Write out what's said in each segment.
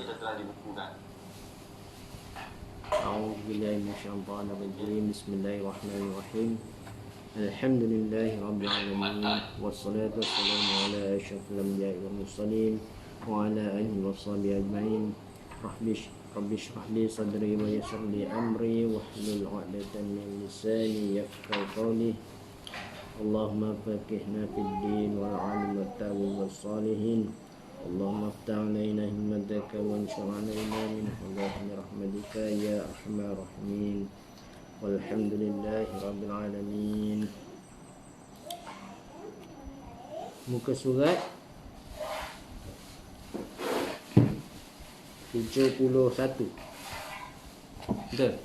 kita telah dibukukan. A'udzubillahi minasyaitonir rajim. Bismillahirrahmanirrahim. Alhamdulillahirabbil alamin wassalatu wassalamu ala asyrafil anbiya'i wal mursalin wa ala alihi washabihi ajmain. Rabbi shrah li sadri wa yassir li amri wahlul 'uqdatam min lisani yafqahu qawli. Allahumma faqihna fid din wal 'alimata was salihin. Allahumma aftah 'alaina himmataka wa anshur 'alaina min hudahni rahmatika ya arhamar rahimin. Walhamdulillahi rabbil alamin. Muka surat 71. Betul?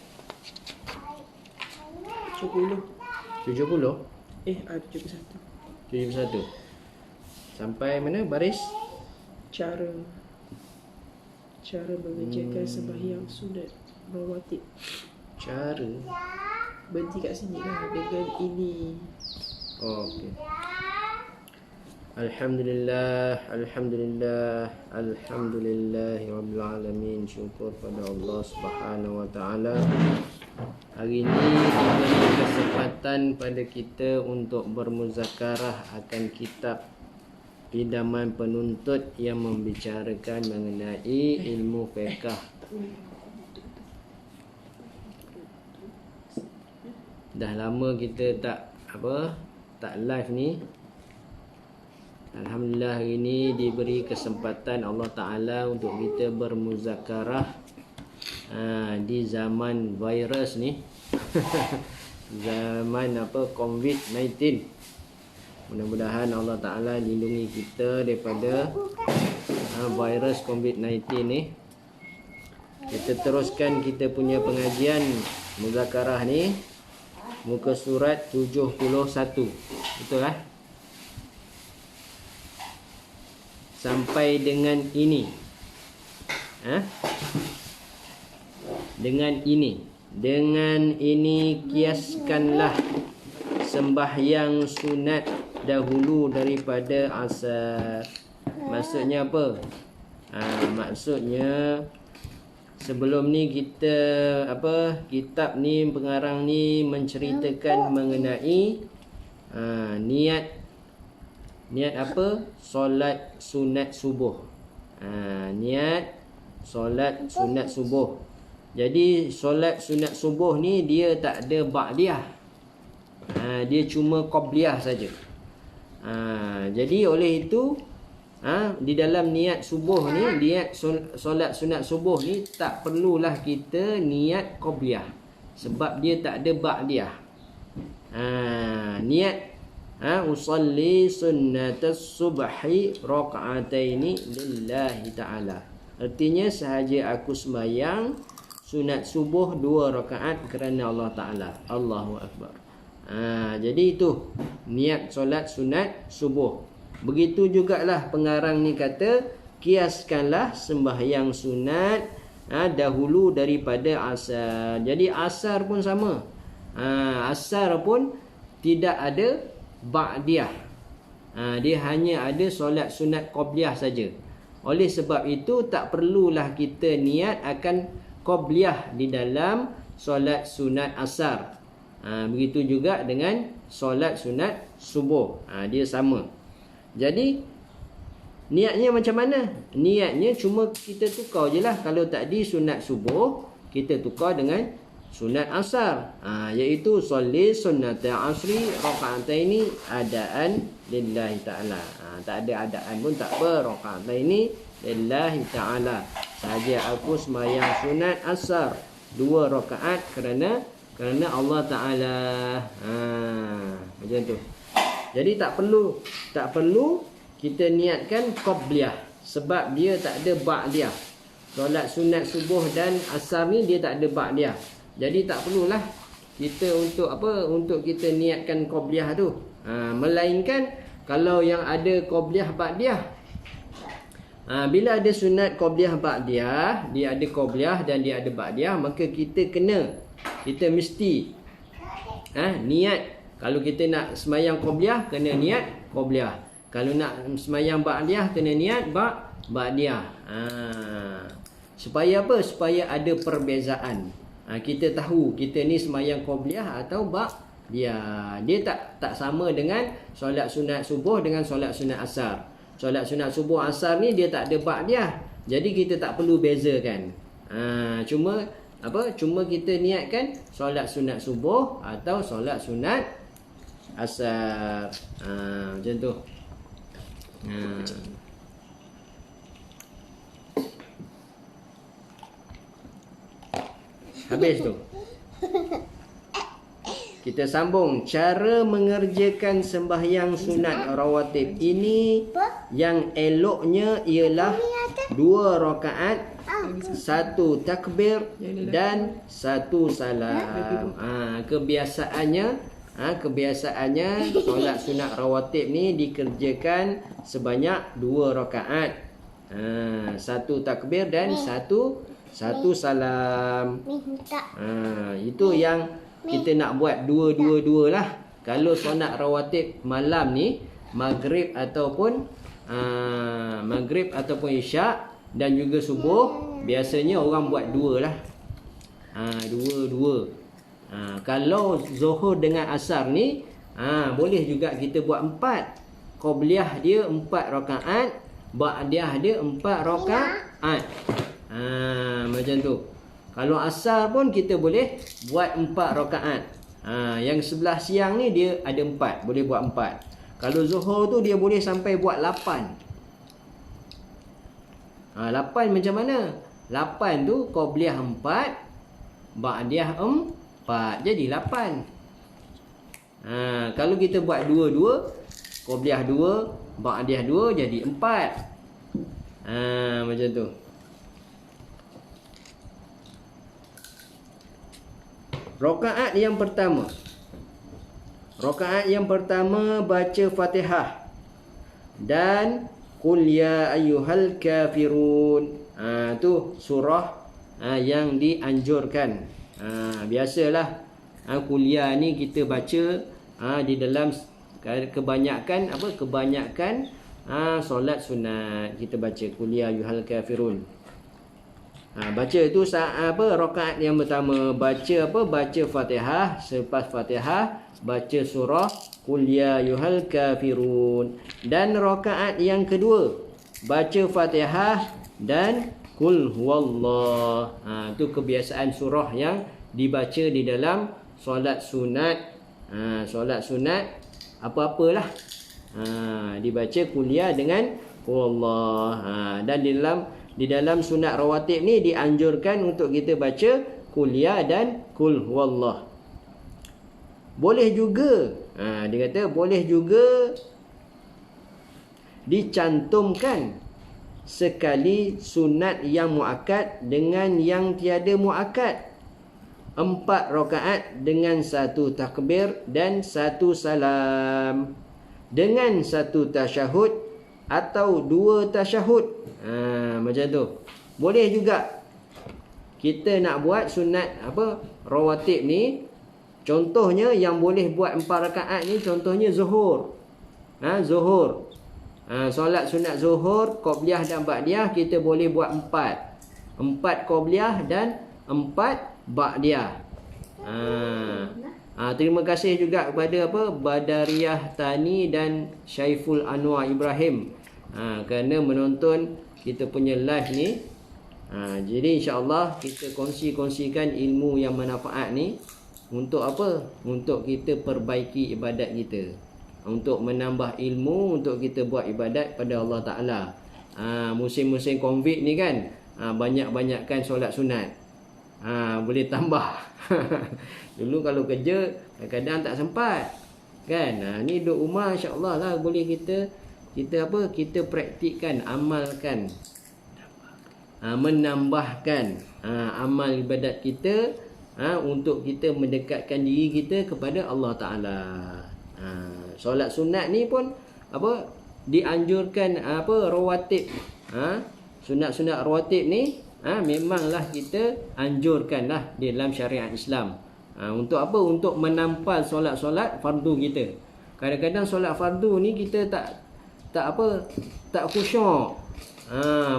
70. 70? 71. 71. Sampai mana baris? Cara mengerjakan sembahyang sunat rawatib. Cara. Berhenti kat sini lah dengan ini. Oh, okey. Alhamdulillah rabbil alamin. Syukur pada Allah Subhanahu wa taala. Hari ini memberi kesempatan pada kita untuk bermuzakarah akan kitab Idaman Penuntut yang membicarakan mengenai ilmu fiqh. Dah lama kita tak live ni. Alhamdulillah hari ini diberi kesempatan Allah Ta'ala untuk kita bermuzakarah di zaman virus ni. Zaman COVID-19. Mudah-mudahan Allah Ta'ala lindungi kita daripada virus COVID-19 ni. Kita teruskan kita punya pengajian muzakarah ni. Muka surat 71. Betul lah? Sampai dengan ini. Dengan ini kiaskanlah sembahyang sunat dahulu daripada asar. Maksudnya apa? Maksudnya sebelum ni kita kitab ni, pengarang ni menceritakan mengenai niat apa? Solat sunat subuh. Niat solat sunat subuh. Jadi solat sunat subuh ni dia tak ada ba'diyah. Dia cuma qabliyah saja. Jadi oleh itu di dalam niat subuh ni, niat solat sunat subuh ni tak perlulah kita niat qabliyah sebab dia tak ada ba'diyah. Niat usalli sunnatas subhi raka'ataini lillahi ta'ala. Artinya sahaja aku sembahyang sunat subuh 2 rakaat kerana Allah Ta'ala. Allahu Akbar. Jadi itu niat solat sunat subuh. Begitu jugalah pengarang ni kata, kiaskanlah sembahyang sunat dahulu daripada asar. Jadi asar pun sama. Asar pun tidak ada ba'diyah. Dia hanya ada solat sunat qabliyah saja. Oleh sebab itu tak perlulah kita niat akan qabliyah di dalam solat sunat asar. Begitu juga dengan solat sunat subuh. Dia sama. Jadi niatnya macam mana? Niatnya cuma kita tukar je lah. Kalau tadi sunat subuh, kita tukar dengan sunat asar. Iaitu solli sunnata asri raka'ataini adaan lillahi ta'ala. Tak ada adaan pun tak apa. Raka'ataini lillahi ta'ala. Sahaja aku sembahyang sunat asar 2 rakaat kerana Allah Ta'ala. Macam tu. Jadi tak perlu kita niatkan qabliyah sebab dia tak ada ba'diyah. Solat sunat subuh dan asar ni dia tak ada ba'diyah. Jadi tak perlulah kita untuk kita niatkan qabliyah tu. Melainkan kalau yang ada qabliyah ba'diyah. Bila ada sunat qabliyah ba'diyah, dia ada qabliyah dan dia ada ba'diyah, maka kita mesti niat. Kalau kita nak semayang qabliyah, kena niat qabliyah. Kalau nak semayang ba'diyah, kena niat ba'diyah. Supaya apa? Supaya ada perbezaan. Kita tahu kita ni sembahyang qabliyah atau ba'diyah. Dia tak sama dengan solat sunat subuh dengan solat sunat asar. Solat sunat subuh asar ni dia tak ada ba'diyah. Jadi kita tak perlu bezakan. Cuma kita niatkan solat sunat subuh atau solat sunat asar. Macam tu. Habis tu. Kita sambung. Cara mengerjakan sembahyang sunat rawatib ini yang eloknya ialah 2 rakaat, 1 takbir dan 1 salam. Kebiasaannya solat sunat rawatib ni dikerjakan sebanyak 2 rakaat. 1 takbir dan 1 salam. Itu yang kita nak buat 2 lah. Kalau solat rawatib malam ni maghrib ataupun isyak dan juga subuh, biasanya orang buat 2 lah. 2. Kalau zuhur dengan asar ni boleh juga kita buat 4. Qabliyah dia 4 rakaat, ba'diyah dia 4 rakaat. Macam tu. Kalau asar pun kita boleh buat 4 rakaat. Yang sebelah siang ni dia ada 4, boleh buat 4. Kalau zuhur tu dia boleh sampai buat 8. 8 macam mana? 8 tu qabliyah 4, ba'diyah 4, jadi 8. Kalau kita buat 2, qabliyah 2, ba'diyah 2, jadi 4. Macam tu. Rakaat yang pertama baca Fatihah dan Qul ya ayyuhal kafirun. Tu surah yang dianjurkan. Biasalah Qul ya ni kita baca di dalam kebanyakan solat sunat kita baca Qul ya ayyuhal kafirun. Baca tu rakaat yang pertama baca Fatihah, selepas Fatihah baca surah Qul ya ayyuhal kafirun. Dan rakaat yang kedua baca Fatihah dan Qul huwallah. Tu kebiasaan surah yang dibaca di dalam solat sunat. Solat sunat apa-apalah. Dibaca Qul ya dengan huwallah. Dan di dalam sunat rawatib ni dianjurkan untuk kita baca Qul ya dan Qul huwallah. Boleh juga, dia kata boleh juga dicantumkan sekali sunat yang muakkad dengan yang tiada muakkad. 4 rakaat dengan 1 takbir dan 1 salam, dengan 1 tasyahud atau 2 tasyahud. Macam tu. Boleh juga kita nak buat sunat rawatib ni. Contohnya yang boleh buat 4 rakaat ni, contohnya zuhur. Zuhur. Solat sunat zuhur, qabliyah dan ba'diyah kita boleh buat 4. 4 qabliyah dan 4 ba'diyah. Terima kasih juga kepada Badariyah Tani dan Syaiful Anwar Ibrahim kerana menonton kita punya live ni. Jadi insya-Allah kita kongsikan ilmu yang manfaat ni untuk apa? Untuk kita perbaiki ibadat kita, untuk menambah ilmu, untuk kita buat ibadat pada Allah Ta'ala. Musim-musim COVID ni kan, banyak-banyakkan solat sunat. Boleh tambah. Dulu kalau kerja kadang-kadang tak sempat kan. Ni duduk rumah insya-Allah lah boleh kita praktikkan, amalkan, menambahkan amal ibadat kita untuk kita mendekatkan diri kita kepada Allah Ta'ala. Solat sunat ni pun dianjurkan rawatib. Sunat-sunat rawatib ni memanglah kita anjurkanlah di dalam syariat Islam. Untuk apa? Untuk menampal solat-solat fardu kita. Kadang-kadang solat fardu ni kita tak khusyuk.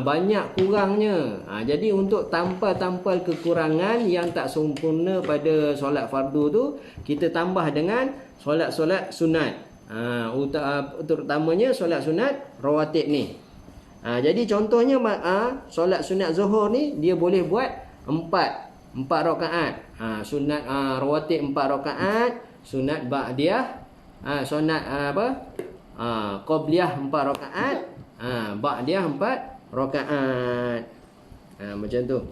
banyak kurangnya. Jadi untuk tampal kekurangan yang tak sempurna pada solat fardu tu, kita tambah dengan solat-solat sunat. Terutamanya solat sunat rawatib ni. Jadi contohnya solat sunat Zuhur ni dia boleh buat 4 rakaat. Sunat rawatib 4 rakaat, sunat ba'diyah, sunat qabliyah 4 rakaat, ba'diyah 4 rakaat. Macam tu.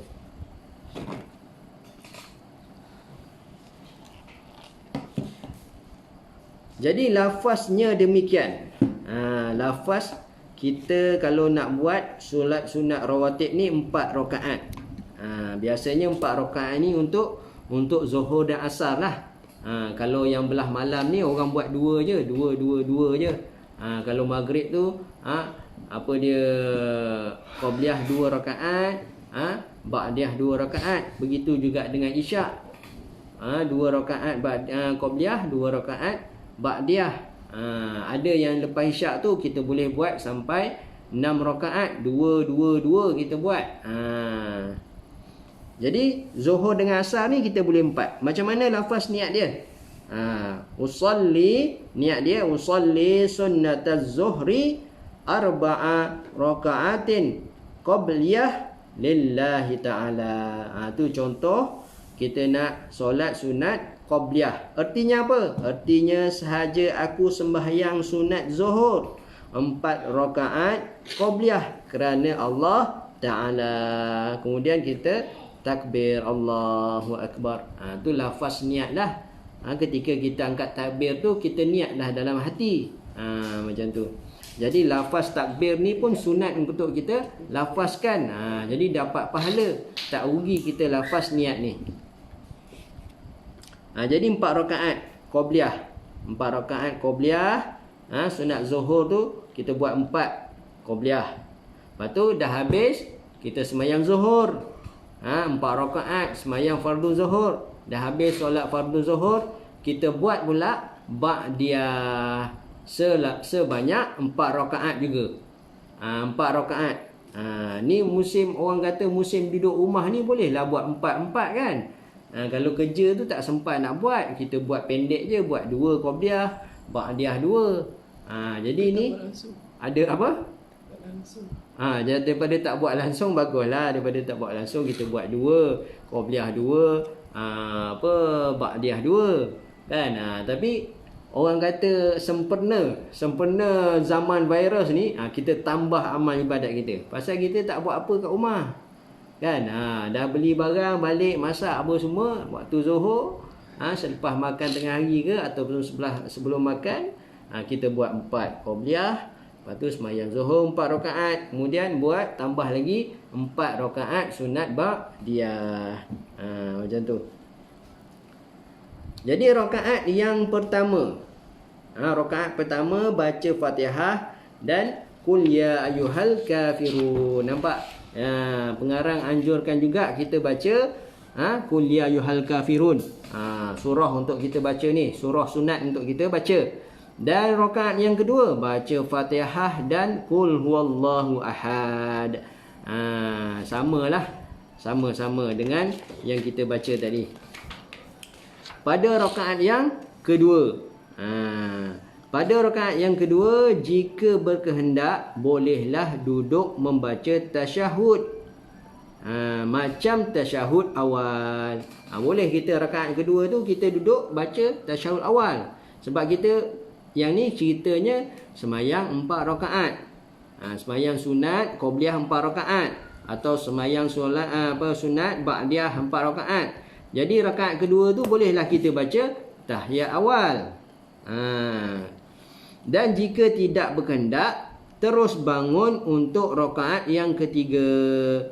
Jadi lafaznya demikian. Lafaz kita kalau nak buat solat sunat rawatib ni 4 rakaat. Biasanya 4 rakaat ni untuk Zuhur dan Asar lah. Kalau yang belah malam ni orang buat 2 je, 2 je. Kalau maghrib tu dia qabliyah 2 rakaat, ba'diyah 2 rakaat. Begitu juga dengan isyak. 2 rakaat qabliyah, 2 rakaat ba'diyah. Ada yang lepas isyak tu kita boleh buat sampai 6 rakaat, 2 kita buat. Jadi Zuhur dengan Asar ni kita boleh 4. Macam mana lafaz niat dia? Usalli, niat dia usalli sunnataz zuhri 4 rakaatin qabliyah lillahi ta'ala. Tu contoh kita nak solat sunat qabliyah. Artinya apa? Artinya sahaja aku sembahyang sunat Zuhur 4 rakaat qabliyah kerana Allah Ta'ala. Kemudian kita takbir Allahu Akbar. Tu lafaz niat lah. Ketika kita angkat takbir tu kita niatlah dalam hati. Macam tu. Jadi lafaz takbir ni pun sunat untuk kita lafazkan. Jadi dapat pahala. Tak rugi kita lafaz niat ni. Jadi 4 rakaat qabliyah. 4 rakaat qabliyah. Sunat Zuhur tu kita buat 4 qabliyah. Lepas tu dah habis kita sembahyang Zuhur. 4 rakaat sembahyang fardu Zuhur. Dah habis solat fardu Zuhur, kita buat pula ba'diyah sebanyak 4 rakaat juga. 4 rakaat. Ni musim orang kata musim duduk rumah ni bolehlah buat 4 kan. Kalau kerja tu tak sempat nak buat, kita buat pendek je, buat 2 qabliyah, ba'diyah 2. Jadi ni ada apa? Jadi daripada tak buat langsung baguslah. Daripada tak buat langsung kita buat 2 qabliyah 2, ba'diyah 2 kan. Tapi orang kata sempurna zaman virus ni, kita tambah amal ibadat kita. Pasal kita tak buat apa kat rumah kan. Dah beli barang, balik masak apa semua waktu Zuhur, selepas makan tengah hari ke ataupun sebelum makan, kita buat 4 qabliyah. Lepas tu sembahyang Zuhur 4 rakaat. Kemudian buat tambah lagi 4 rakaat sunat ba'diyah. Macam tu. Jadi rakaat yang pertama, rakaat pertama baca Fatihah dan Qul ya ayyuhal kafirun. Nampak? Pengarang anjurkan juga kita baca Qul ya ayyuhal kafirun. Surah untuk kita baca ni, surah sunat untuk kita baca. Dan rakaat yang kedua baca Fatihah dan Qul huwallahu ahad. Sama-sama dengan yang kita baca tadi. Pada rakaat yang kedua, jika berkehendak bolehlah duduk membaca tasyahud. Macam tasyahud awal. Boleh kita rakaat kedua tu kita duduk baca tasyahud awal. Sebab kita yang ni ceritanya sembahyang 4 rakaat. Sembahyang sunat qabliyah 4 rakaat atau sembahyang sunat ba'diyah 4 rakaat. Jadi rakaat kedua tu bolehlah kita baca tahiyat awal. Dan jika tidak berkehendak terus bangun untuk rakaat yang ketiga.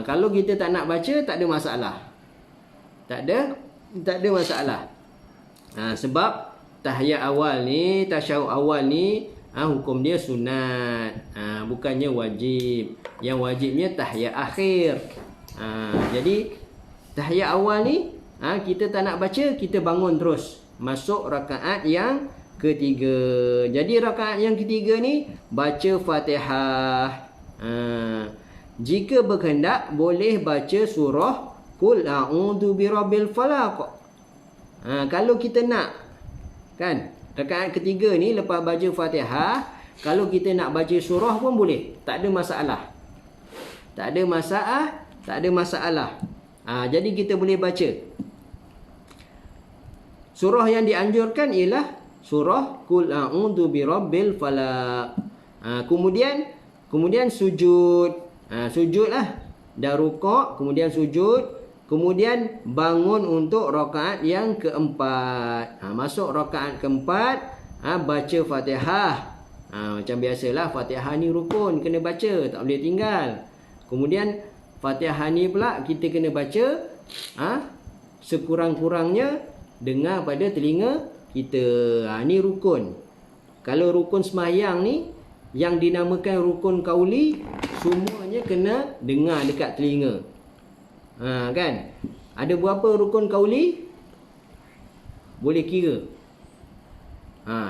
Kalau kita tak nak baca tak ada masalah. Tak ada masalah. Sebab tahiyat awal ni, tasyahud awal ni, hukum dia sunat, bukannya wajib. Yang wajibnya tahiyat akhir. Jadi tahiyat awal ni, kita tak nak baca, kita bangun terus masuk rakaat yang ketiga. Jadi rakaat yang ketiga ni baca Fatihah. Jika berkehendak boleh baca surah Qul a'udzu birabbil falaq. Kalau kita nak, kan, rakaat ketiga ni lepas baca Fatihah, kalau kita nak baca surah pun boleh, tak ada masalah. Tak ada masalah. Jadi kita boleh baca. Surah yang dianjurkan ialah surah Qul a'udzu birabbil falaq. Kemudian sujud. Sujudlah. Dah rukuk, kemudian sujud, kemudian bangun untuk rakaat yang keempat. Masuk rakaat keempat, baca Fatihah. Macam biasalah, Fatihah ni rukun, kena baca, tak boleh tinggal. Kemudian Fatihah ni pula kita kena baca sekurang-kurangnya dengar pada telinga kita. Ni rukun. Kalau rukun sembahyang ni yang dinamakan rukun kauli, semuanya kena dengar dekat telinga. Kan? Ada berapa rukun kauli? Boleh kira.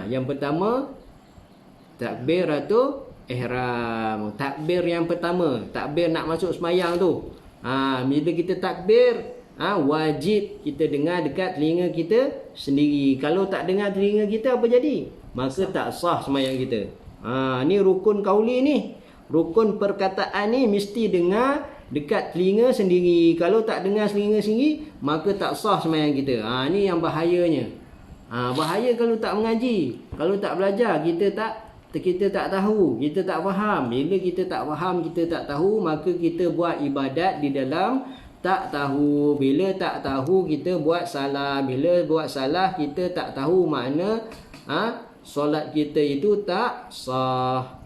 Yang pertama, takbiratul ihram. Takbir yang pertama, takbir nak masuk sembahyang tu. Bila kita takbir, wajib kita dengar dekat telinga kita sendiri. Kalau tak dengar telinga kita, apa jadi? Maka tak sah sembahyang kita. Ni rukun kauli ni. Rukun perkataan ni mesti dengar dekat telinga sendiri. Kalau tak dengar telinga sendiri, maka tak sah sembahyang kita. Ni yang bahayanya. Bahaya kalau tak mengaji, kalau tak belajar, kita tak tahu, kita tak faham. Bila kita tak faham, kita tak tahu, maka kita buat ibadat di dalam tak tahu. Bila tak tahu, kita buat salah. Bila buat salah, kita tak tahu makna solat kita itu tak sah.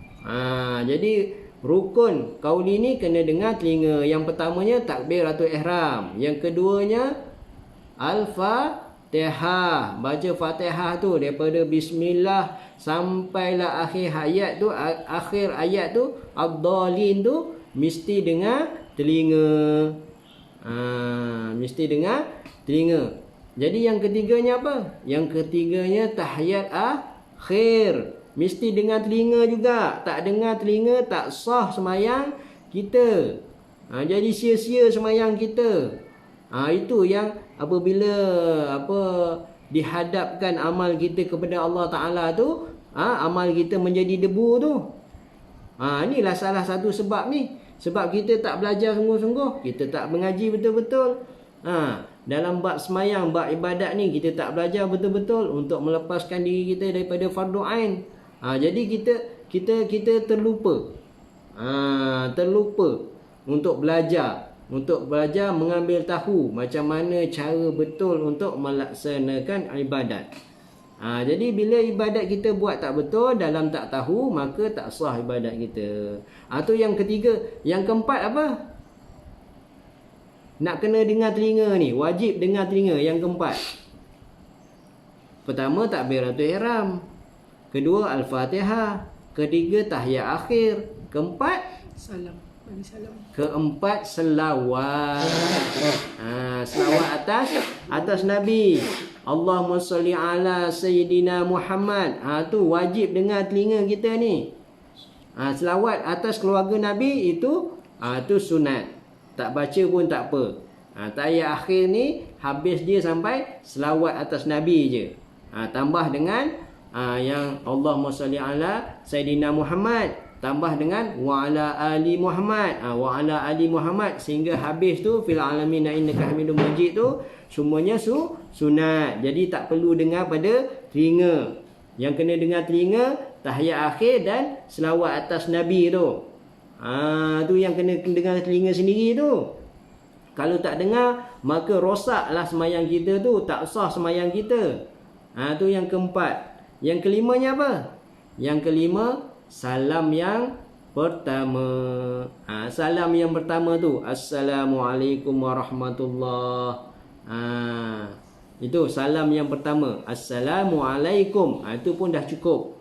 Jadi rukun kauli ni kena dengar telinga. Yang pertamanya takbiratul ihram. Yang keduanya Al-Fatihah. Baca Fatihah tu daripada bismillah sampailah akhir ayat tu. Akhir ayat tu ad-dallin tu mesti dengar telinga. Mesti dengar telinga. Jadi yang ketiganya apa? Yang ketiganya tahiyat akhir. Mesti dengar telinga juga. Tak dengar telinga, tak sah sembahyang kita. Jadi sia-sia sembahyang kita. Itu yang apabila dihadapkan amal kita kepada Allah Ta'ala tu, amal kita menjadi debu tu. Inilah salah satu sebab ni. Sebab kita tak belajar sungguh-sungguh, kita tak mengaji betul-betul. Dalam bab sembahyang, bab ibadat ni kita tak belajar betul-betul untuk melepaskan diri kita daripada fardu ain. Jadi kita terlupa. Terlupa untuk belajar mengambil tahu macam mana cara betul untuk melaksanakan ibadat. Jadi bila ibadat kita buat tak betul, dalam tak tahu, maka tak sah ibadat kita. Itu yang ketiga. Yang keempat apa? Nak kena dengar telinga ni. Wajib dengar telinga. Yang keempat. Pertama, takbiratul ihram. Kedua, Al-Fatihah. Ketiga, tahiyat akhir. Keempat, Salam. Bagi salam. keempat, selawat. Selawat atas Nabi. Allahumma salli ala Sayyidina Muhammad. Tu wajib dengar telinga kita ni. Selawat atas keluarga Nabi itu sunat. Tak baca pun tak apa. Tahiyat akhir ni habis dia sampai selawat atas Nabi je. Tambah dengan yang Allahumma salli ala Sayyidina Muhammad. Tambah dengan wa ala ali Muhammad. Wa ala ali Muhammad sehingga habis tu fil alamin innaka hamidum majid tu semuanya sunat. Jadi tak perlu dengar pada telinga. Yang kena dengar telinga tahiyat akhir dan selawat atas Nabi tu. Tu yang kena dengar telinga sendiri tu. Kalau tak dengar, maka rosaklah sembahyang kita tu, tak sah sembahyang kita. Tu yang keempat. Yang kelimanya apa? Yang kelima, salam yang pertama. Salam yang pertama tu, Assalamualaikum warahmatullahi. Itu salam yang pertama, Assalamualaikum. Itu pun dah cukup.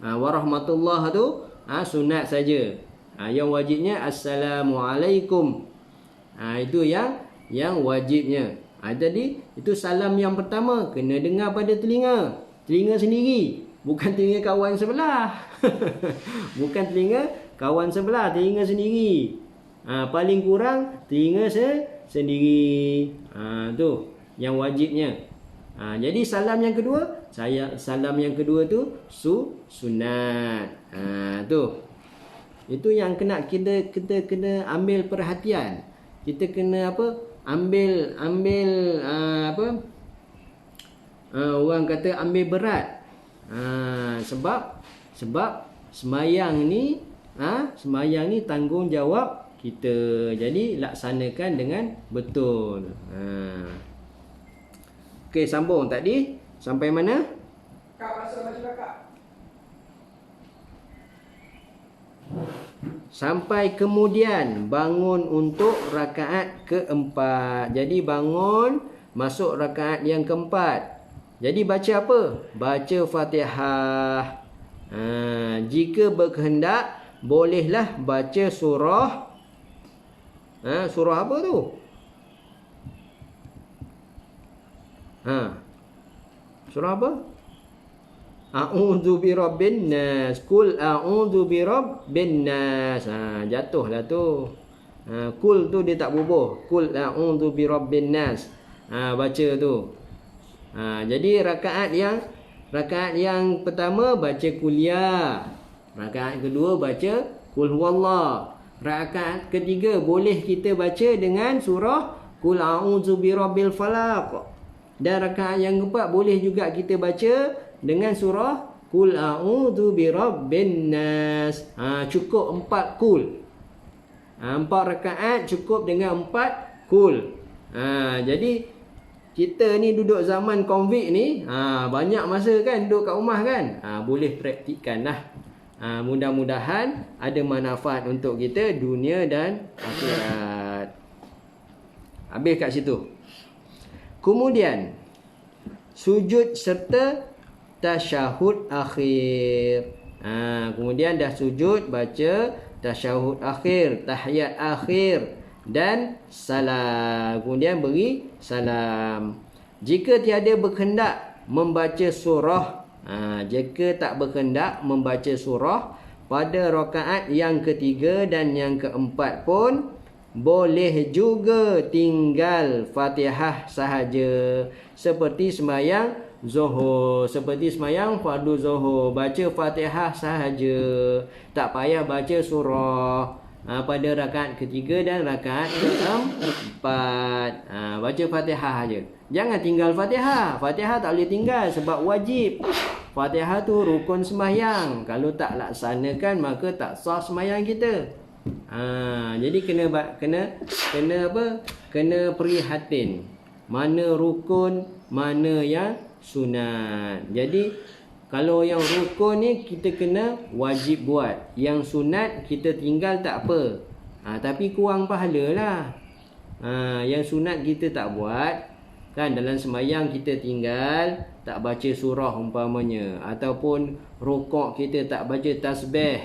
Warahmatullah tu sunat saja. Yang wajibnya Assalamualaikum. Itu yang wajibnya. Jadi itu salam yang pertama, kena dengar pada telinga sendiri. Bukan telinga kawan sebelah. Bukan telinga kawan sebelah, telinga sendiri. Paling kurang telinga sendiri. Tu yang wajibnya. Jadi salam yang kedua, salam yang kedua tu sunat. Tu. Itu yang kita kena ambil perhatian. Kita kena apa? Ambil orang kata ambil berat. Sebab semayang ni tanggungjawab kita. Jadi laksanakan dengan betul. Okey, sambung tadi sampai mana? Kak masuk baju kakak. Sampai kemudian bangun untuk rakaat keempat. Jadi bangun masuk rakaat yang keempat. Jadi baca apa? Baca Fatihah. Jika berkehendak bolehlah baca surah. Surah apa tu? Surah apa? A'udzu birabbin nas. Qul a'udzu birabbin nas. Jatuhlah tu. Qul tu dia tak bubuh. Qul a'udzu birabbin nas. Baca tu. Jadi rakaat yang pertama baca kuliah. Rakaat kedua baca qul huwallah. Rakaat ketiga boleh kita baca dengan surah qul a'udzu birabbil falaq. Dan rakaat yang keempat boleh juga kita baca dengan surah qul a'udzu birabbin nas. Cukup 4 qul. 4 rakaat cukup dengan 4 qul. Jadi kita ni duduk zaman COVID ni, banyak masa kan duduk kat rumah kan. Boleh praktikkanlah. Mudah-mudahan ada manfaat untuk kita dunia dan akhirat. Habis kat situ. Kemudian sujud serta tasyahud akhir. Kemudian dah sujud baca tasyahud akhir, tahiyat akhir dan salam. Kemudian beri salam. Jika tiada berkehendak membaca surah, jika tak berkehendak membaca surah pada rakaat yang ketiga dan yang keempat pun boleh juga tinggal Fatihah sahaja. Seperti sembahyang Zuhur, seperti sembahyang fardu Zuhur, baca Fatihah sahaja. Tak payah baca surah pada rakaat ketiga dan rakaat keempat. Baca Fatihah saja. Jangan tinggal Fatihah. Fatihah tak boleh tinggal sebab wajib. Fatihah tu rukun sembahyang. Kalau tak laksanakan maka tak sah sembahyang kita. Jadi kena apa? Kena prihatin. Mana rukun, mana yang sunat. Jadi kalau yang rukun ni kita kena wajib buat. Yang sunat kita tinggal tak apa. Tapi kurang pahala lah. Yang sunat kita tak buat. Kan dalam sembahyang kita tinggal tak baca surah umpamanya, ataupun rukuk kita tak baca tasbih.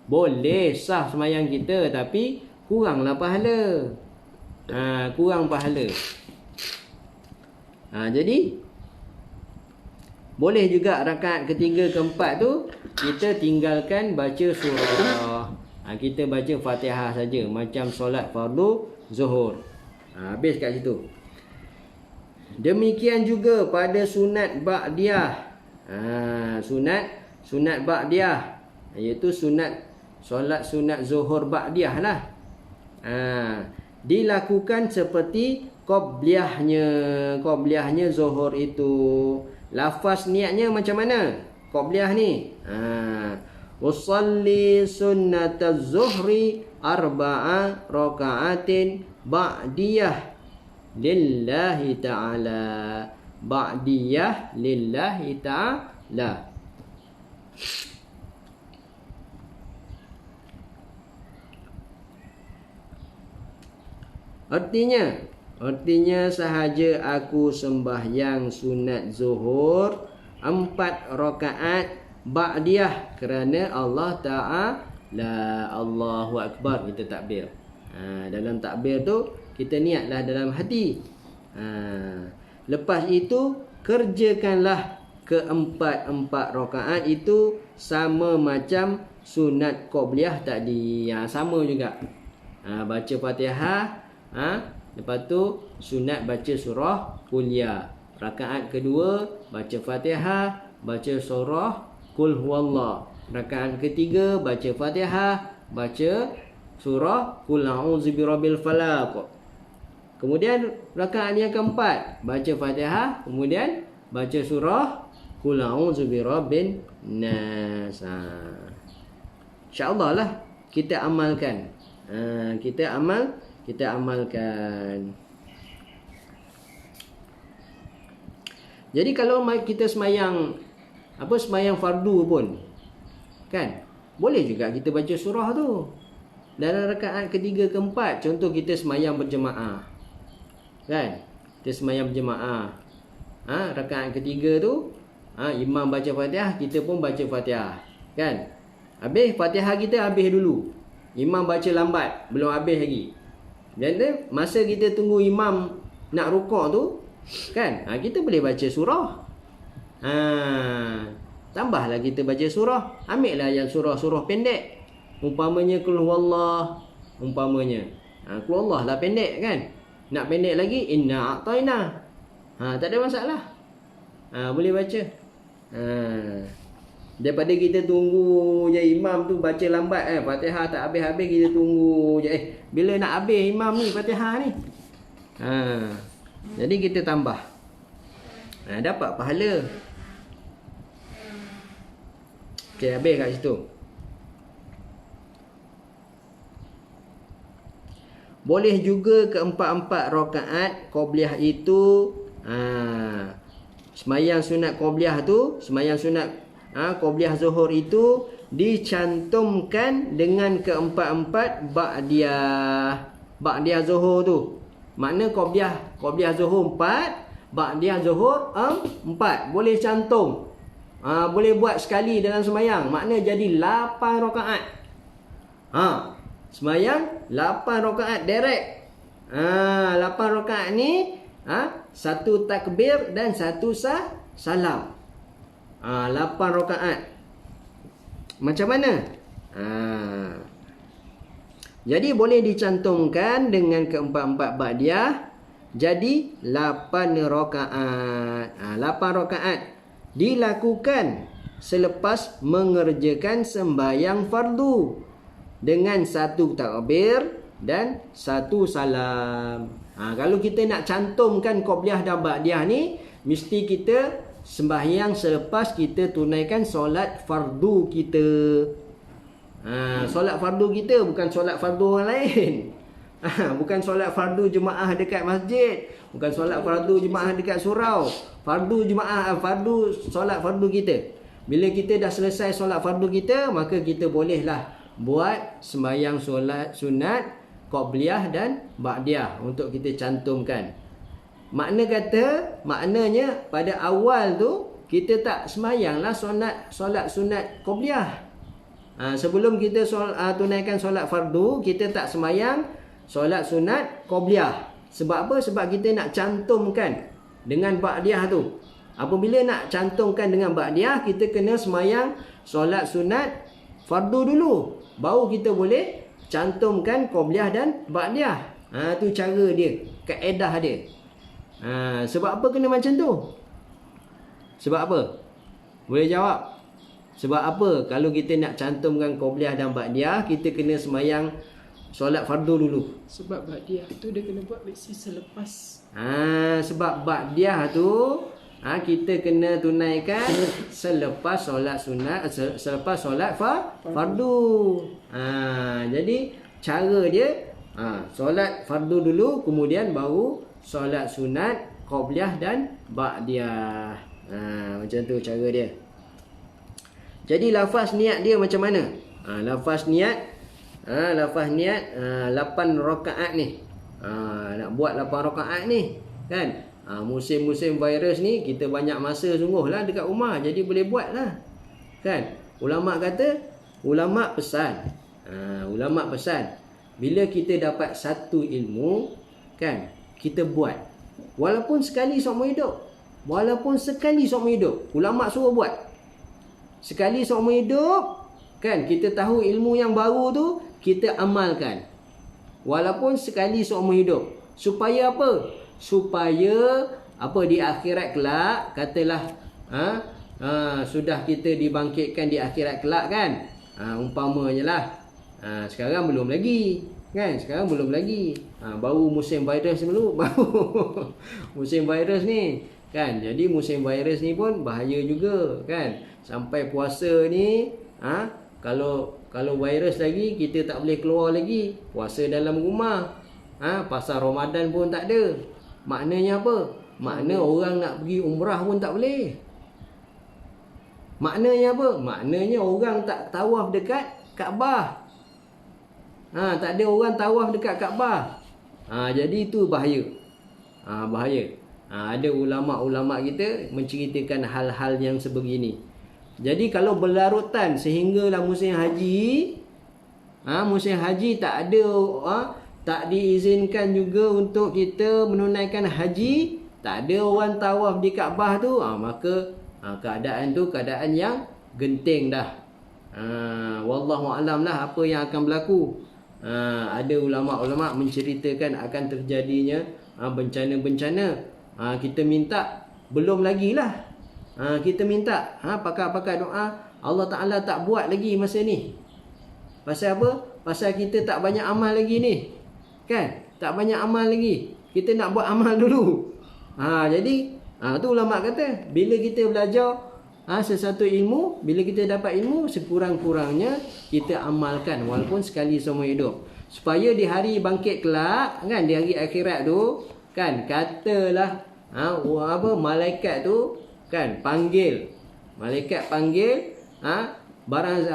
Boleh sah sembahyang kita tapi kuranglah pahala. Kurang pahala. Jadi boleh juga rakaat ketiga keempat tu kita tinggalkan baca surah. Kita baca Fatihah saja macam solat fardu Zuhur. Habis kat situ. Demikian juga pada sunat ba'diyah. Sunat ba'diyah iaitu solat sunat Zuhur ba'diyah lah. Dilakukan seperti qabliyahnya Zuhur itu. Lafaz niatnya macam mana? Qabliyah ni. Usalli sunnataz zuhri arba'a raka'atin ba'diyah lillahi ta'ala. Ba'diyah lillahi ta'ala. Artinya sahaja aku sembahyang sunat zuhur 4 rakaat ba'diyah kerana Allah Ta'ala. Allahu Akbar, kita takbir. Dalam takbir tu kita niatlah dalam hati. Lepas itu kerjakanlah keempat-empat rakaat itu sama macam sunat qobliyah tadi. Sama juga. Baca Fatihah, lepas tu sunat baca surah kuliah. Rakaat kedua baca Fatihah, baca surah Qul huwallah. Rakaat ketiga baca Fatihah, baca surah Qul a'udzu birabbil falaq. Kemudian rakaat yang keempat baca Fatihah, kemudian baca surah Qul a'udzu birabbin nas. InsyaAllah lah kita amalkan. Kita amalkan. Jadi kalau kita semayang fardu pun, kan, boleh juga kita baca surah tu. Dalam rakaat ketiga keempat, contoh kita semayang berjemaah, kan, kita semayang berjemaah. Rakaat ketiga tu, imam baca Fatihah, kita pun baca Fatihah, kan. Habis Fatihah kita habis dulu, imam baca lambat, belum habis lagi. Dan masa kita tunggu imam nak rukuk tu, kan, kita boleh baca surah. Tambahlah kita baca surah. Ambil lah yang surah-surah pendek. Umpamanya Qul huwallah, umpamanya. Qul huwallah lah pendek, kan. Nak pendek lagi, inna a'tayna. Tak ada masalah. Boleh baca. Daripada kita tunggu je imam tu baca lambat, Fatihah tak habis-habis, kita tunggu je. Bila nak habis imam ni Fatihah ni? Jadi kita tambah. Dapat pahala. Okey, habis kat situ. Boleh juga keempat-empat rakaat qobliyah itu, semayang sunat qobliyah tu, semayang sunat qobliyah zuhur itu dicantumkan dengan keempat-empat ba'diyah zuhur tu. Makna qobliyah zuhur 4, ba'diyah zuhur 4. Boleh cantum. Boleh buat sekali dalam semayang. Makna jadi 8 rakaat. Semayang 8 rakaat direct. 8 rakaat ni, satu takbir dan satu salam. 8 rakaat. Macam mana? Jadi boleh dicantumkan dengan keempat-empat ba'diyah. Jadi 8 rakaat. 8 rakaat dilakukan selepas mengerjakan sembahyang fardu dengan satu takbir dan satu salam. Kalau kita nak cantumkan qobliyah dan ba'diyah ni, mesti kita sembahyang selepas kita tunaikan solat fardu kita. Solat fardu kita bukan solat fardu orang lain. Bukan solat fardu jemaah dekat masjid, bukan solat fardu jemaah dekat surau. Fardu jemaah, solat fardu kita. Bila kita dah selesai solat fardu kita, maka kita bolehlah buat sembahyang solat sunat, qobliyah dan ba'diyah untuk kita cantumkan. Maknanya pada awal tu kita tak sembahyanglah solat sunat qobliyah. Sebelum kita tunaikan solat fardu, kita tak sembahyang solat sunat qobliyah. Sebab apa? Sebab kita nak cantumkan dengan ba'diyah tu. Apabila nak cantumkan dengan ba'diyah, kita kena sembahyang solat sunat fardu dulu, baru kita boleh cantumkan qobliyah dan ba'diyah. Tu cara dia, kaedah dia. Sebab apa kena macam tu? Sebab apa? Boleh jawab? Sebab apa kalau kita nak cantumkan qobliyah dan ba'diyah, kita kena sembahyang solat fardu dulu? Sebab ba'diyah tu dia kena buat mesti selepas. Sebab ba'diyah tu kita kena tunaikan selepas solat sunat, selepas solat fardu. Jadi cara dia solat fardu dulu, kemudian baru solat sunat, qobliyah dan ba'diyah. Macam tu cara dia. Jadi lafaz niat dia macam mana? Lafaz niat 8 rakaat ni. Nak buat 8 rakaat ni, kan? Musim-musim virus ni kita banyak masa sungguhlah dekat rumah, jadi boleh buat lah, kan? Ulama pesan, bila kita dapat satu ilmu, kan, kita buat walaupun sekali seumur hidup. Walaupun sekali seumur hidup. Ulama suruh buat. Sekali seumur hidup, kan, kita tahu ilmu yang baru tu, kita amalkan. Walaupun sekali seumur hidup. Supaya apa? Supaya apa, di akhirat kelak, katalah sudah kita dibangkitkan di akhirat kelak, kan, umpamanya lah, sekarang belum lagi, kan, sekarang belum lagi, baru musim virus dulu, baru musim virus ni, kan. Jadi musim virus ni pun bahaya juga, kan. Sampai puasa ni, kalau virus lagi, kita tak boleh keluar lagi, puasa dalam rumah, pasar Ramadan pun tak ada. Maknanya apa? Makna orang nak pergi umrah pun tak boleh. Maknanya apa? Maknanya orang tak tawaf dekat Kaabah. Tak ada orang tawaf dekat Kaabah. Jadi itu bahaya. Bahaya. Ada ulama-ulama kita menceritakan hal-hal yang sebegini. Jadi kalau berlarutan sehinggalah musim haji, musim haji tak ada, tak diizinkan juga untuk kita menunaikan haji, tak ada orang tawaf di Kaabah tu, maka keadaan tu keadaan yang genting dah. Wallahu alam lah apa yang akan berlaku. Ada ulama-ulama menceritakan akan terjadinya bencana-bencana. Kita minta, belum lagi lah. Kita minta, pakar-pakar doa, Allah Ta'ala tak buat lagi masa ni. Pasal apa? Pasal kita tak banyak amal lagi ni, kan? Tak banyak amal lagi. Kita nak buat amal dulu. Jadi tu ulama kata, bila kita belajar sesuatu ilmu, bila kita dapat ilmu, sekurang-kurangnya kita amalkan walaupun sekali seumur hidup, supaya di hari bangkit kelak, kan, di hari akhirat tu, kan, katalah malaikat tu, kan, panggil, malaikat panggil, barang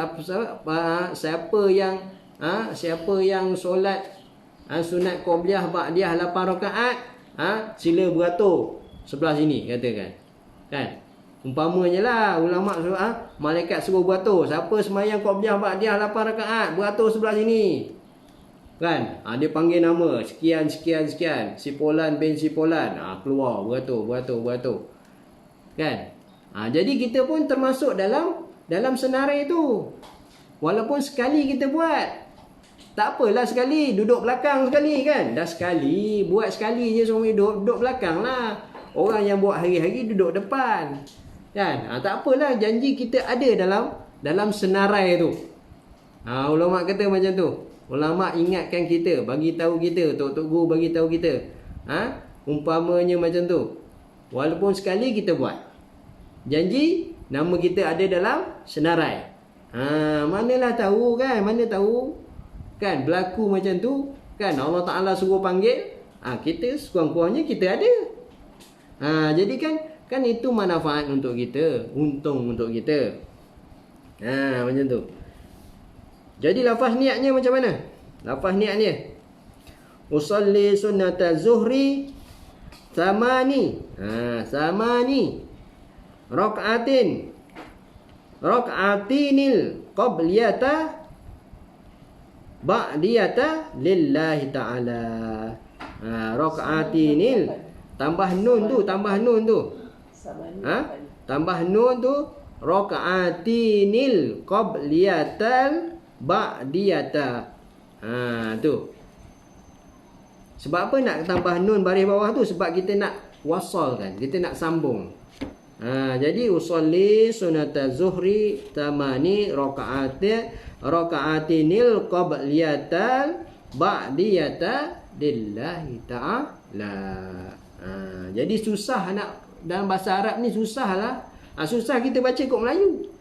siapa yang solat sunat qobliyah ba'diyah 8 rakaat, sila beratur sebelah sini, katakan, kan. Umpamanya lah ulama suruh, malaikat suruh beratur, siapa sembahyang qobliyah ba'diyah 8 rakaat, beratur sebelah sini, kan. Dia panggil nama sekian sekian sekian, si Polan bin si Polan, keluar beratur, kan. Jadi kita pun termasuk dalam senarai itu. Walaupun sekali kita buat, tak apalah, sekali duduk belakang sekali, kan. Dah sekali, buat sekali je seumur hidup, duduk belakang lah. Orang yang buat hari-hari duduk depan, kan. Tak apalah, janji kita ada dalam senarai tu. Ulama kata macam tu. Ulama ingatkan kita, bagi tahu kita, tok guru bagi tahu kita. Umpamanya macam tu. Walaupun sekali kita buat, janji nama kita ada dalam senarai. Manalah tahu, kan, mana tahu, kan, berlaku macam tu, kan. Allah Ta'ala suruh panggil, kita sekurang-kurangnya kita ada. Jadi kan itu manfaat untuk kita, untung untuk kita. Macam tu. Jadi lafaz niatnya macam mana? Lafaz niatnya, usalli sunnata zuhri samani rak'atinil qabliyata ba'diyata lillahi ta'ala. Rak'atinil, tambah nun tu, tambah nun tu, rak'atinil qabliyatal ba'diyata. Tu. Sebab apa nak tambah nun baris bawah tu? Sebab kita nak wasalkan, kita nak sambung. Jadi usolli sunata zuhri tamani raka'atinil qabliyatal ba'diyata lillahi ta'ala. Jadi susah nak, dalam bahasa Arab ni susah lah. Susah kita baca kod Melayu.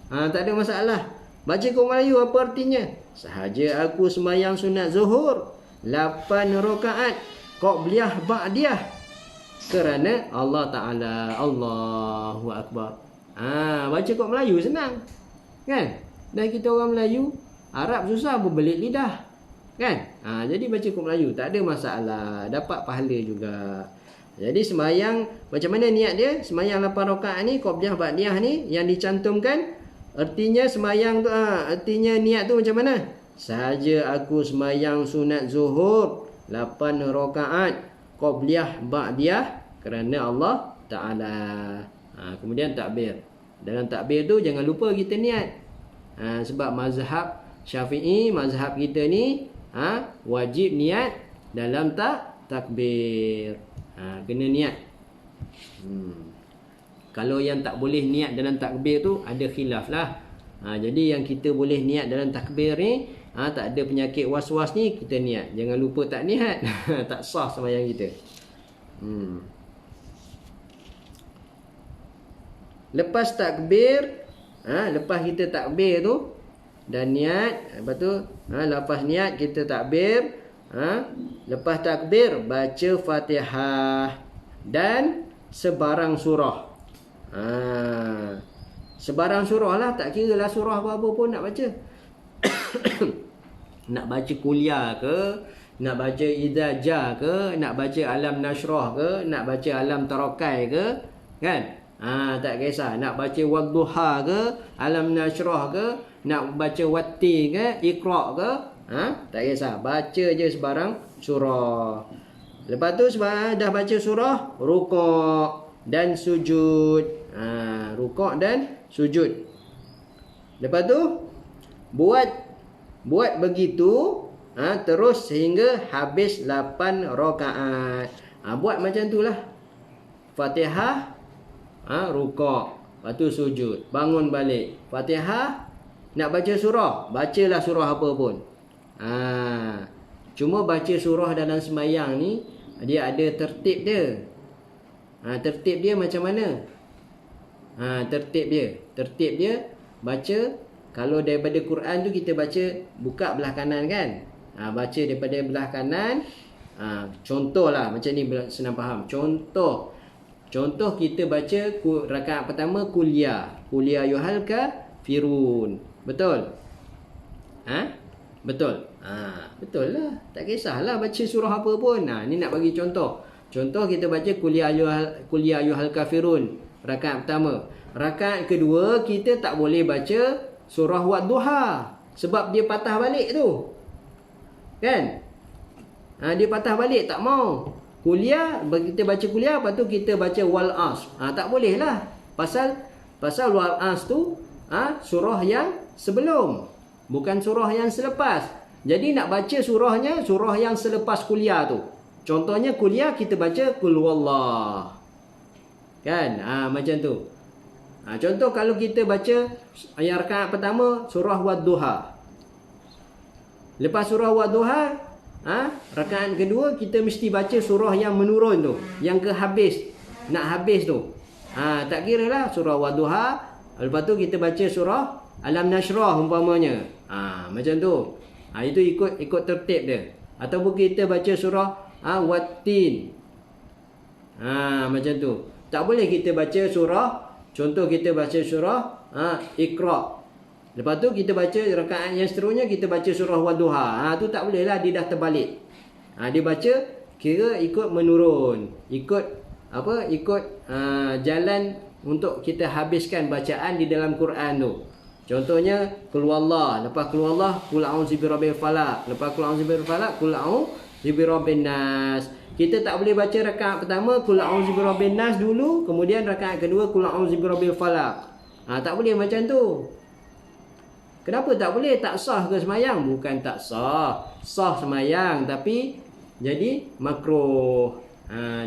Tak ada masalah. Baca kod Melayu apa artinya? Sahaja aku sembahyang sunat zuhur 8 rakaat qabliyah ba'diyah kerana Allah Ta'ala. Allahu Akbar. Baca kod Melayu senang, kan. Dan kita orang Melayu, Arab susah berbelit lidah, kan. Jadi baca kod Melayu tak ada masalah, dapat pahala juga. Jadi sembahyang, macam mana niat dia? Sembahyang 8 rakaat ni, qabliyah ba'diyah ni yang dicantumkan, artinya sembahyang tu, artinya niat tu macam mana? Sahaja aku sembahyang sunat zuhur 8 rakaat qabliyah ba'diyah kerana Allah Ta'ala. Kemudian takbir. Dalam takbir tu jangan lupa kita niat. Sebab mazhab Syafi'i, mazhab kita ni wajib niat dalam takbir. Kena niat. Kalau yang tak boleh niat dalam takbir tu ada khilaf lah. Jadi yang kita boleh niat dalam takbir ni, tak ada penyakit was-was ni, kita niat. Jangan lupa tak niat. Tak sah sembahyang kita. Lepas takbir, lepas kita takbir tu dan niat, lepas tu lepas niat kita takbir, lepas takbir baca Fatihah dan sebarang surah. Sebarang surah lah, tak kira lah surah apa-apa pun nak baca. Nak baca kuliah ke, nak baca Idza Ja ke, nak baca Alam Nashrah ke, nak baca Alam Tarakai ke, kan? Tak kisah. Nak baca Wadduha ke, Alam Nashrah ke, nak baca Watti ke, Iqra ke, tak kisah. Baca je sebarang surah. Lepas tu dah baca surah, rukuk dan sujud. Rukuk dan sujud. Lepas tu buat begitu terus sehingga habis 8 rakaat. Buat macam itulah. Fatihah, rukuk, lepas tu sujud, bangun balik. Fatihah, nak baca surah, bacalah surah apa pun. Cuma baca surah dalam sembahyang ni dia ada tertib dia. Tertib dia macam mana? Tertib dia baca, kalau daripada Quran tu kita baca buka belah kanan kan. Baca daripada belah kanan. Contohlah macam ni senang faham. Contoh kita baca rakaat pertama kuliah yuhal kafirun. Betul? Betul. Betul lah. Tak kisahlah baca surah apa pun. Ni nak bagi contoh. Contoh kita baca kuliah yuhal kafirun rakaat pertama. Rakaat kedua kita tak boleh baca surah Wadduha sebab dia patah balik tu. Kan? Dia patah balik, tak mau. Kuliah, kita baca kuliah, lepas tu kita baca wal as. Tak boleh lah. Pasal wal as tu surah yang sebelum, bukan surah yang selepas. Jadi nak baca surah yang selepas kuliah tu. Contohnya kuliah kita baca Qul Huwallah. Kan? Macam tu. Contoh kalau kita baca yang rakaat pertama surah Wadduha. Lepas surah Wadduha, rakaat kedua kita mesti baca surah yang menurun tu, yang ke habis, nak habis tu. Tak kira lah surah Wadduha, lepas tu kita baca surah Alam Nashrah umpamanya. Macam tu. Itu ikut tertib dia. Ataupun kita baca surah Wattin. Macam tu. Tak boleh kita baca surah, contoh kita baca surah Iqra. Lepas tu kita baca rakaat yang seterusnya kita baca surah Wadduha. Tu tak boleh lah, dia dah terbalik. Dia baca kira ikut menurun. Ikut jalan untuk kita habiskan bacaan di dalam Quran tu. Contohnya Qul Huwallah, lepas Qul Huwallah Qul a'udzu birabbil falaq, lepas Qul a'udzu birabbil falaq Qul a'udzu birabbin nas. Kita tak boleh baca rakaat pertama Qul a'udzu birabbin nas dulu, kemudian rakaat kedua Qul a'udzu birabbil falaq. Tak boleh macam tu. Kenapa tak boleh? Tak sah ke semayang? Bukan tak sah. Sah semayang tapi jadi makruh.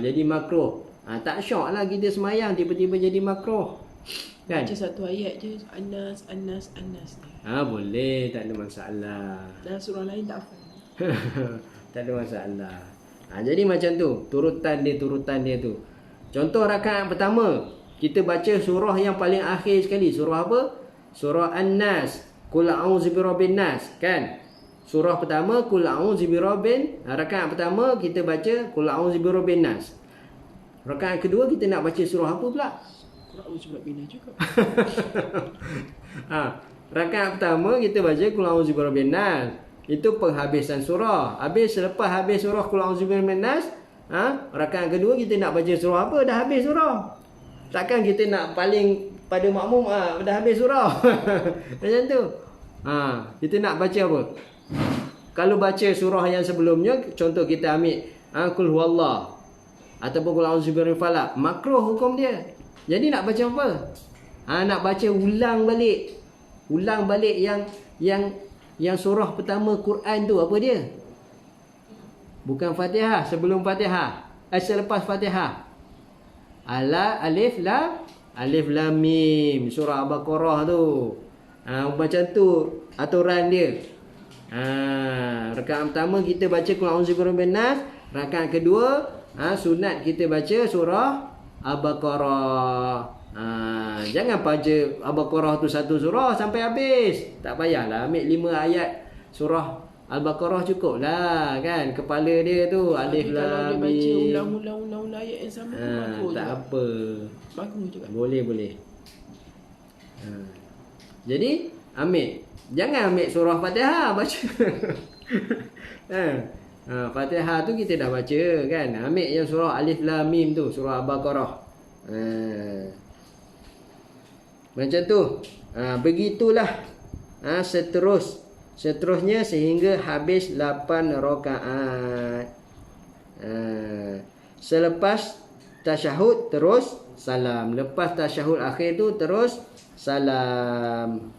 Jadi makruh. Tak syok lah kita semayang tiba-tiba jadi makruh. Kan? Baca satu ayat je, Anas ni. Boleh, tak ada masalah. Dalam surah lain tak hafal. Tak ada masalah. Jadi macam tu, turutan dia tu. Contoh rakaat pertama, kita baca surah yang paling akhir sekali. Surah apa? Surah An-Nas. Qul a'udzu birabbin nas, kan? Surah pertama Qul a'udzu birabbin, rakaat pertama kita baca Qul a'udzu birabbin nas. Rakaat kedua kita nak baca surah apa pula? Qul a'udzu birabbin nas juga. Rakaat pertama kita baca Qul a'udzu birabbin nas. Itu penghabisan surah. Selepas habis surah Qul a'udzu birabbin nas, rakaat kedua kita nak baca surah apa? Dah habis surah. Takkan kita nak paling pada makmum dah habis surah. Macam tu. Kita nak baca apa? Kalau baca surah yang sebelumnya, contoh kita ambil Qul Huwallah. ataupun qul a'udzu birabbil falaq, makruh hukum dia. Jadi nak baca apa? Nak baca ulang balik. Ulang balik yang surah pertama Quran tu apa dia? Bukan Fatihah, sebelum Fatihah. Selepas Fatihah. Alif lam mim, surah Al-Baqarah tu. Macam tu aturan dia. Rakaat pertama kita baca qul a'udzu birabbin nas, rakaat kedua sunat kita baca surah Al-Baqarah. Jangan baca Al-Baqarah tu satu surah sampai habis. Tak payahlah ambil 5 ayat surah Al-Baqarah cukup lah kan. Kepala dia tu alif lam mim. Baca ulang-ulang ayat yang sama bagus. Tak apa. Bagus juga. Boleh. Jadi ambil, jangan ambil surah Fatihah baca. Fatihah tu kita dah baca kan. Ambil yang surah alif lam mim tu, surah Al-Baqarah. Macam tu. Begitulah. Seterusnya sehingga habis 8 rakaat. Selepas tasyahud terus salam. Lepas tasyahud akhir tu terus salam.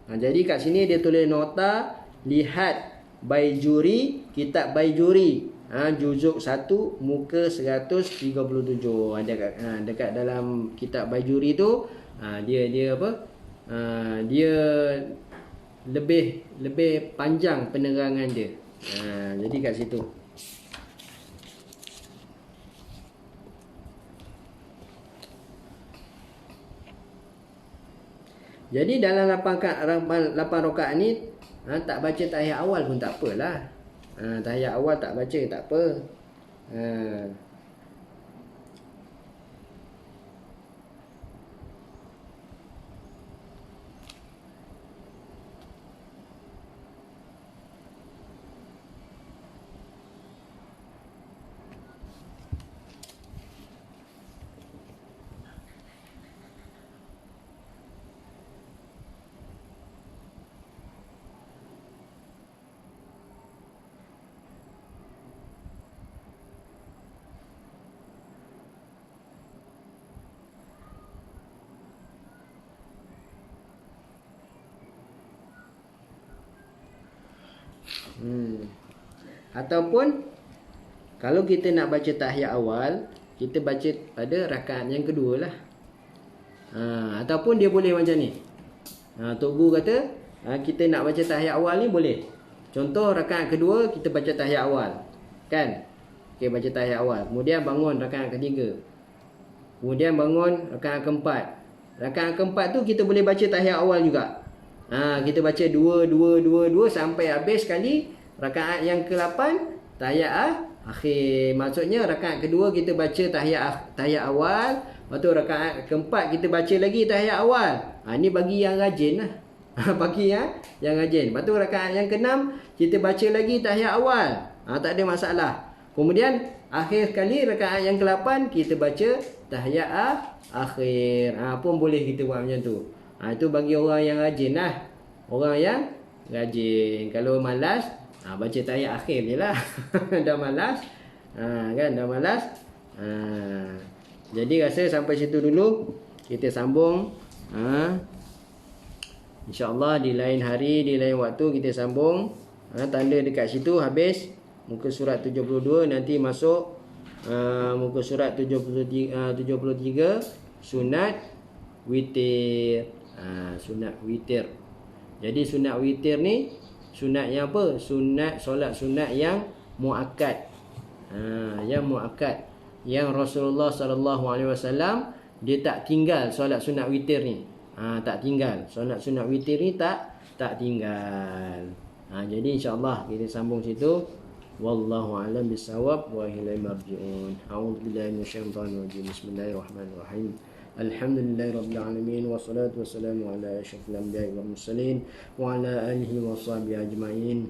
Jadi kat sini dia tulis nota, lihat Baijuri, kitab Baijuri, juzuk 1 muka 137. Dekat dalam kitab Baijuri tu dia apa? Dia lebih panjang penerangan dia. Jadi kat situ. Jadi dalam 8 rakaat ni tak baca tahiyat awal pun tak apalah. Tahiyat awal tak baca tak apa. Ataupun kalau kita nak baca tahiyat awal, kita baca pada rakaat yang kedua lah. Ataupun dia boleh macam ni. Tok Guru kata kita nak baca tahiyat awal ni boleh. Contoh rakaat kedua kita baca tahiyat awal, kan? Okey, baca tahiyat awal. Kemudian bangun rakaat ketiga. Kemudian bangun rakaat keempat. Rakaat keempat tu kita boleh baca tahiyat awal juga. Kita baca 2 sampai habis sekali. Rakaat yang ke-8 tahiyat akhir. Maksudnya rakaat kedua kita baca tahiyat awal, lepas tu rakaat keempat kita baca lagi tahiyat awal. Ni bagi yang rajin lah. Bagi yang rajin. Lepas tu rakaat yang ke-6 kita baca lagi tahiyat awal. Tak ada masalah. Kemudian akhir sekali rakaat yang ke-8 kita baca tahiyat akhir. Pun boleh kita buat macam tu. Itu bagi orang yang rajin lah. Orang yang rajin. Kalau malas, baca tahiyat akhir je lah. Dah malas, kan, dah malas. Jadi rasa sampai situ dulu. Kita sambung InsyaAllah di lain hari, di lain waktu kita sambung. Tanda dekat situ habis muka surat 72. Nanti masuk muka surat 73 sunat witir. Sunat witir. Jadi sunat witir ni sunat yang apa? Solat sunat yang muakkad. Yang muakkad. Yang Rasulullah SAW dia tak tinggal solat sunat witir ni. Tak tinggal. Solat sunat witir ni tak tinggal. Jadi insya-Allah kita sambung situ. Wallahu a'lam bissawab wa ilaihi marji'un. A'udzubillahi minasyaitonir rajim. Bismillahirrahmanirrahim. Alhamdulillahirabbil alamin wassalatu wassalamu ala asyrafil anbiya'i wal mursalin wa ala alihi washabihi ajmain.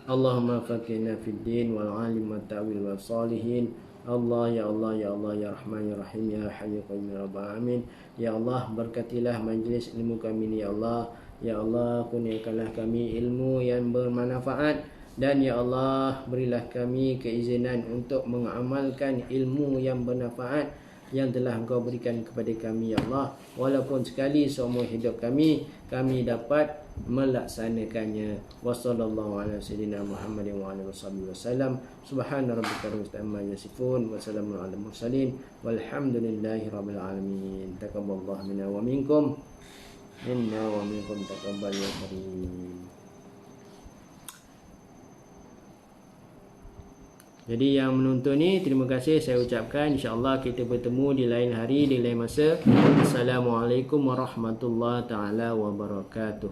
Allahumma faqihna fid din wal alim wat ta'wil was salihin. Allah ya Allah ya Allah ya Rahman ya Rahim ya Hayyu Qayyum ya Rabbal alamin. Ya Allah, berkatilah majlis ilmu kami ni ya Allah. Ya Allah, kurniakanlah kami ilmu yang bermanfaat, dan ya Allah, berilah kami keizinan untuk mengamalkan ilmu yang bermanfaat yang telah Engkau berikan kepada kami ya Allah. Walaupun sekali seumur hidup kami dapat melaksanakannya. Wassallallahu ala sayyidina Muhammadin wa alihi wasallam. Subhana rabbika rabbil izzati amma yasifun wa salamun alal mursalin walhamdulillahi rabbil alamin. Taqabbalallahu minna wa minkum. Inna wa minkum taqabbal ya karim. Jadi yang menonton ni, terima kasih saya ucapkan. InsyaAllah kita bertemu di lain hari, di lain masa. Assalamualaikum warahmatullahi taala wabarakatuh.